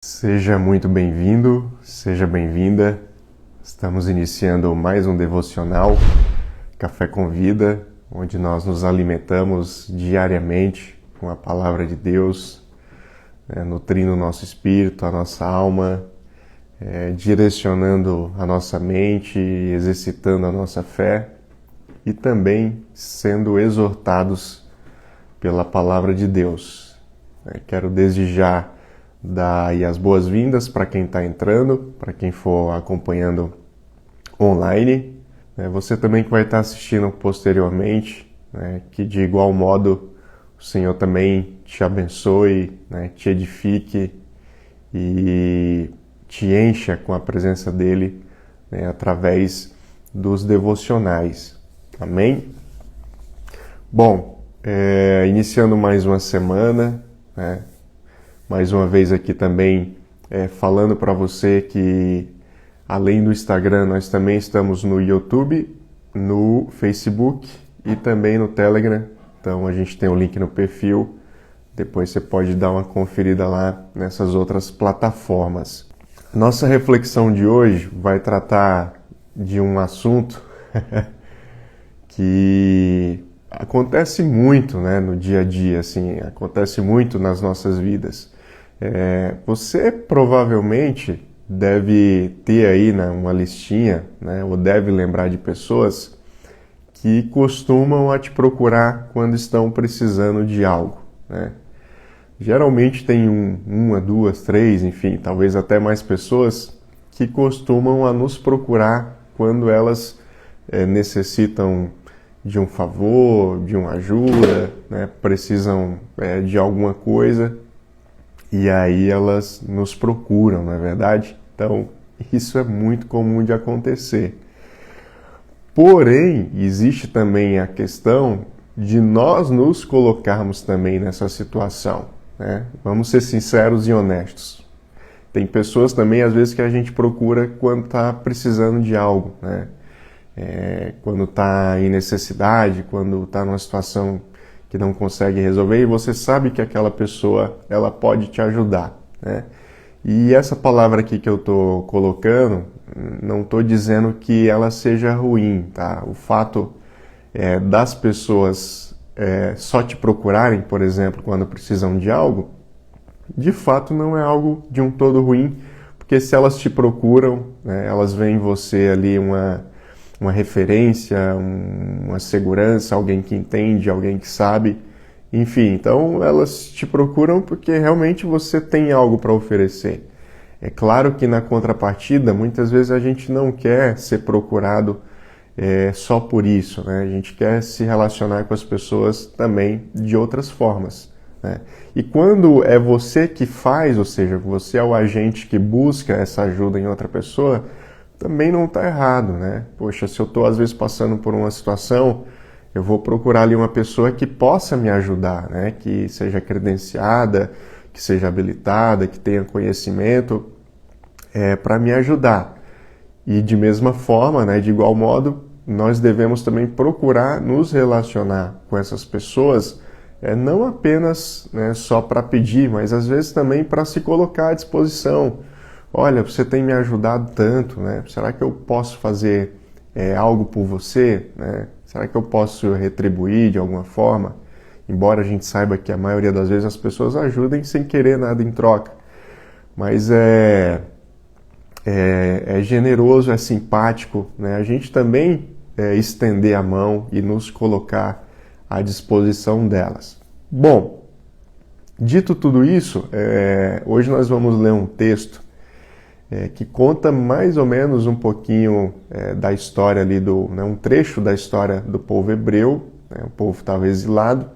Seja muito bem-vindo, seja bem-vinda. Estamos iniciando mais um devocional Café com Vida, onde nós nos alimentamos diariamente com a palavra de Deus, nutrindo o nosso espírito, a nossa alma, direcionando a nossa mente, exercitando a nossa fé e também sendo exortados pela palavra de Deus. Quero desde já dar aí as boas-vindas para quem está entrando, para quem for acompanhando online. Você também que vai estar assistindo posteriormente, que de igual modo o Senhor também te abençoe, te edifique e te encha com a presença dEle através dos devocionais. Amém? Bom, iniciando mais uma semana, mais uma vez aqui também falando para você que além do Instagram nós também estamos no YouTube, no Facebook e também no Telegram. Então a gente tem o link no perfil, depois você pode dar uma conferida lá nessas outras plataformas. Nossa reflexão de hoje vai tratar de um assunto que acontece muito no dia a dia, assim, acontece muito nas nossas vidas. Você provavelmente deve ter aí uma listinha, ou deve lembrar de pessoas que costumam a te procurar quando estão precisando de algo. Geralmente tem uma, duas, três, enfim, talvez até mais pessoas que costumam a nos procurar quando elas necessitam de um favor, de uma ajuda, precisam de alguma coisa. E aí elas nos procuram, não é verdade? Então, isso é muito comum de acontecer. Porém, existe também a questão de nós nos colocarmos também nessa situação. Vamos ser sinceros e honestos. Tem pessoas também, às vezes, que a gente procura quando está precisando de algo. Quando está em necessidade, quando está numa situação que não consegue resolver, e você sabe que aquela pessoa ela pode te ajudar. E essa palavra aqui que eu estou colocando, não estou dizendo que ela seja ruim, tá? O fato das pessoas só te procurarem, por exemplo, quando precisam de algo, de fato não é algo de um todo ruim, porque se elas te procuram, elas veem em você ali uma referência, uma segurança, alguém que entende, alguém que sabe, enfim, então elas te procuram porque realmente você tem algo para oferecer. É claro que na contrapartida, muitas vezes a gente não quer ser procurado só por isso, a gente quer se relacionar com as pessoas também de outras formas. E quando é você que faz, ou seja, você é o agente que busca essa ajuda em outra pessoa, também não está errado, Poxa, se eu estou às vezes passando por uma situação, eu vou procurar ali uma pessoa que possa me ajudar, Que seja credenciada, que seja habilitada, que tenha conhecimento para me ajudar. E de mesma forma, de igual modo, nós devemos também procurar nos relacionar com essas pessoas, não apenas só para pedir, mas às vezes também para se colocar à disposição. Olha, você tem me ajudado tanto, Será que eu posso fazer algo por você, Será que eu posso retribuir de alguma forma? Embora a gente saiba que a maioria das vezes as pessoas ajudem sem querer nada em troca. Mas é generoso, é simpático, a gente também estender a mão e nos colocar à disposição delas. Bom, dito tudo isso, hoje nós vamos ler um texto que conta mais ou menos um pouquinho da história ali, um trecho da história do povo hebreu, o povo estava exilado,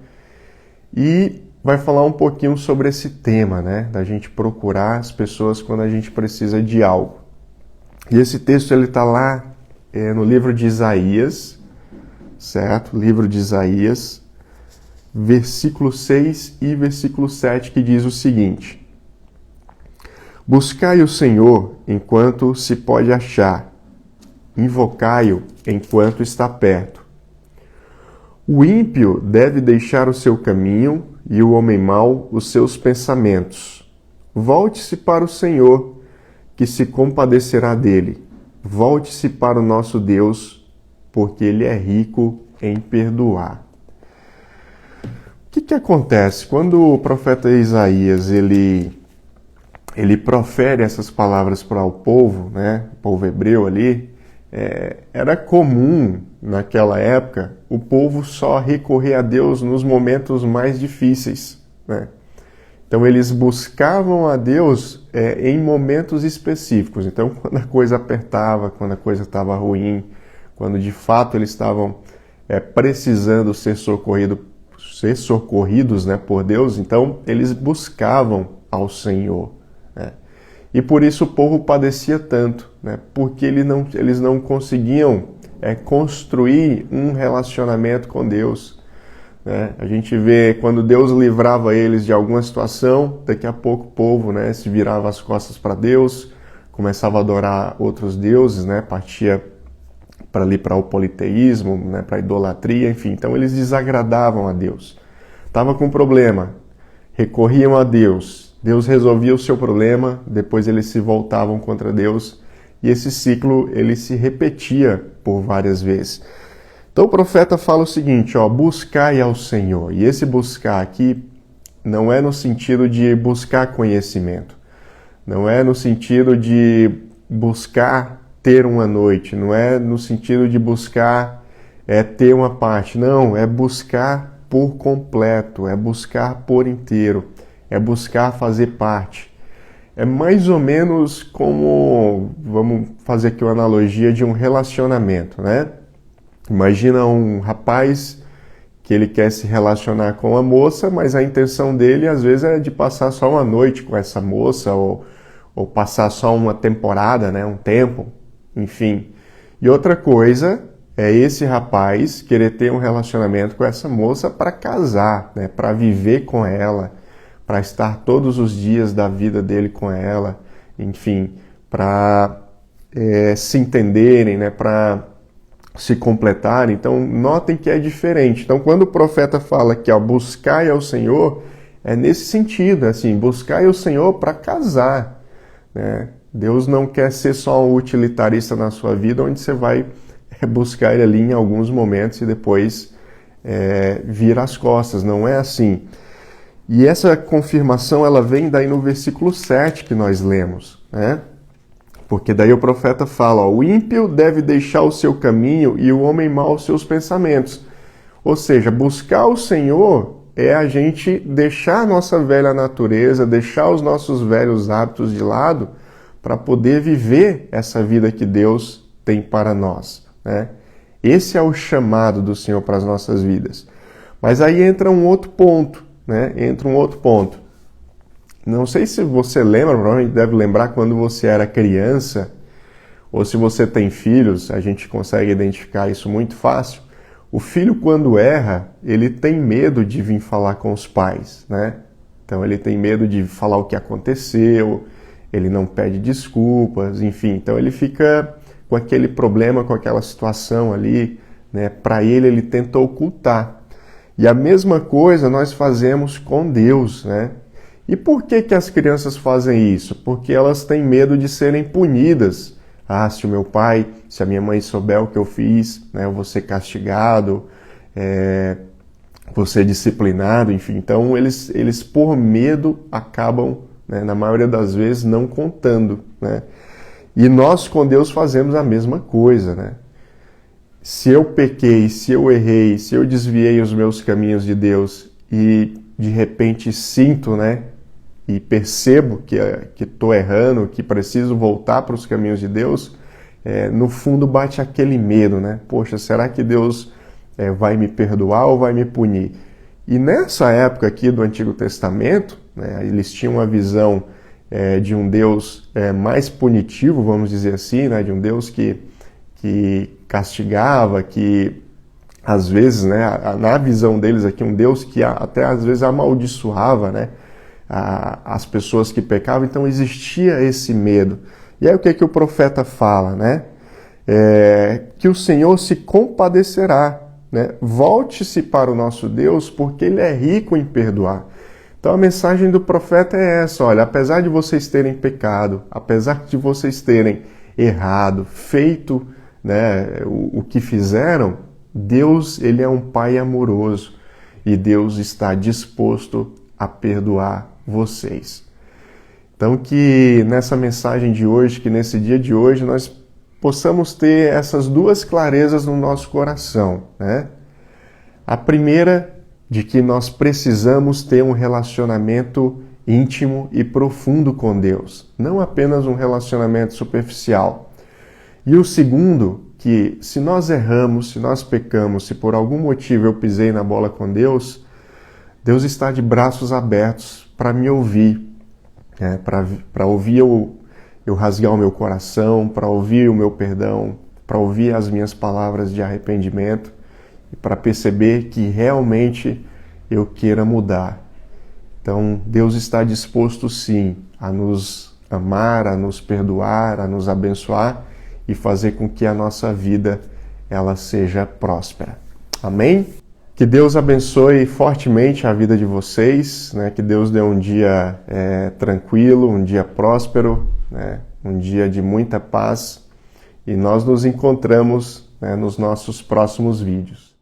e vai falar um pouquinho sobre esse tema, da gente procurar as pessoas quando a gente precisa de algo. E esse texto ele está lá no livro de Isaías, certo? Livro de Isaías, versículo 6 e versículo 7, que diz o seguinte: Buscai o Senhor enquanto se pode achar, invocai-o enquanto está perto. O ímpio deve deixar o seu caminho e o homem mau os seus pensamentos. Volte-se para o Senhor, que se compadecerá dele. Volte-se para o nosso Deus, porque Ele é rico em perdoar. O que acontece? Quando o profeta Isaías ele profere essas palavras para o povo, né, o povo hebreu ali, era comum naquela época o povo só recorrer a Deus nos momentos mais difíceis, né? Então eles buscavam a Deus em momentos específicos. Então quando a coisa apertava, quando a coisa estava ruim, quando de fato eles estavam precisando ser socorridos, né, por Deus, então eles buscavam ao Senhor, né? E por isso o povo padecia tanto, né? Porque eles não conseguiam construir um relacionamento com Deus, né? A gente vê quando Deus livrava eles de alguma situação, daqui a pouco o povo, né, se virava as costas para Deus, começava a adorar outros deuses, né? Partia para o politeísmo, né, para a idolatria, enfim. Então eles desagradavam a Deus. Estava com problema, recorriam a Deus. Deus resolvia o seu problema, depois eles se voltavam contra Deus, e esse ciclo ele se repetia por várias vezes. Então o profeta fala o seguinte, buscai ao Senhor. E esse buscar aqui não é no sentido de buscar conhecimento, não é no sentido de buscar ter uma noite, não é no sentido de buscar ter uma parte, não, é buscar por completo, é buscar por inteiro, é buscar fazer parte. É mais ou menos como, vamos fazer aqui uma analogia de um relacionamento, né? Imagina um rapaz que ele quer se relacionar com a moça, mas a intenção dele às vezes é de passar só uma noite com essa moça ou passar só uma temporada, né? Um tempo, enfim. E outra coisa é esse rapaz querer ter um relacionamento com essa moça para casar, né? Para viver com ela, para estar todos os dias da vida dele com ela, enfim, para se entenderem, né? Para se completarem. Então, notem que é diferente. Então, quando o profeta fala aqui, buscai ao Senhor, é nesse sentido, assim, buscai ao Senhor para casar, né? Deus não quer ser só um utilitarista na sua vida, onde você vai buscar ele ali em alguns momentos e depois vira as costas. Não é assim. E essa confirmação ela vem daí no versículo 7 que nós lemos, né? Porque daí o profeta fala, o ímpio deve deixar o seu caminho e o homem mau os seus pensamentos. Ou seja, buscar o Senhor é a gente deixar a nossa velha natureza, deixar os nossos velhos hábitos de lado para poder viver essa vida que Deus tem para nós, né? Esse é o chamado do Senhor para as nossas vidas. Mas aí entra um outro ponto, né? Não sei se você lembra, provavelmente deve lembrar quando você era criança, ou se você tem filhos, a gente consegue identificar isso muito fácil. O filho, quando erra, ele tem medo de vir falar com os pais, né? Então ele tem medo de falar o que aconteceu, ele não pede desculpas, enfim. Então ele fica com aquele problema, com aquela situação ali, né? Para ele tenta ocultar. E a mesma coisa nós fazemos com Deus, né? E por que as crianças fazem isso? Porque elas têm medo de serem punidas. Se o meu pai, se a minha mãe souber o que eu fiz, né, eu vou ser castigado, vou ser disciplinado, enfim. Então eles por medo acabam, né, na maioria das vezes, não contando, né? E nós com Deus fazemos a mesma coisa, né? Se eu pequei, se eu errei, se eu desviei os meus caminhos de Deus e de repente sinto, né, e percebo que estou errando, que preciso voltar para os caminhos de Deus, no fundo bate aquele medo, né? Poxa, será que Deus vai me perdoar ou vai me punir? E nessa época aqui do Antigo Testamento, né, eles tinham uma visão de um Deus mais punitivo, vamos dizer assim, né, de um Deus que castigava, que às vezes, né, na visão deles aqui, um Deus que até às vezes amaldiçoava, né, as pessoas que pecavam. Então existia esse medo. E aí o que o profeta fala, né? Que o Senhor se compadecerá, né? Volte-se para o nosso Deus, porque Ele é rico em perdoar. Então a mensagem do profeta é essa, olha, apesar de vocês terem pecado, apesar de vocês terem errado, feito, né, o que fizeram, Deus, ele é um Pai amoroso e Deus está disposto a perdoar vocês. Então que nessa mensagem de hoje, que nesse dia de hoje, nós possamos ter essas duas clarezas no nosso coração, né? A primeira, de que nós precisamos ter um relacionamento íntimo e profundo com Deus, não apenas um relacionamento superficial. E o segundo, que se nós erramos, se nós pecamos, se por algum motivo eu pisei na bola com Deus, Deus está de braços abertos para me ouvir, para ouvir eu rasgar o meu coração, para ouvir o meu perdão, para ouvir as minhas palavras de arrependimento e para perceber que realmente eu queira mudar. Então, Deus está disposto sim a nos amar, a nos perdoar, a nos abençoar e fazer com que a nossa vida ela seja próspera. Amém? Que Deus abençoe fortemente a vida de vocês, né? Que Deus dê um dia tranquilo, um dia próspero, né? Um dia de muita paz. E nós nos encontramos, né, nos nossos próximos vídeos.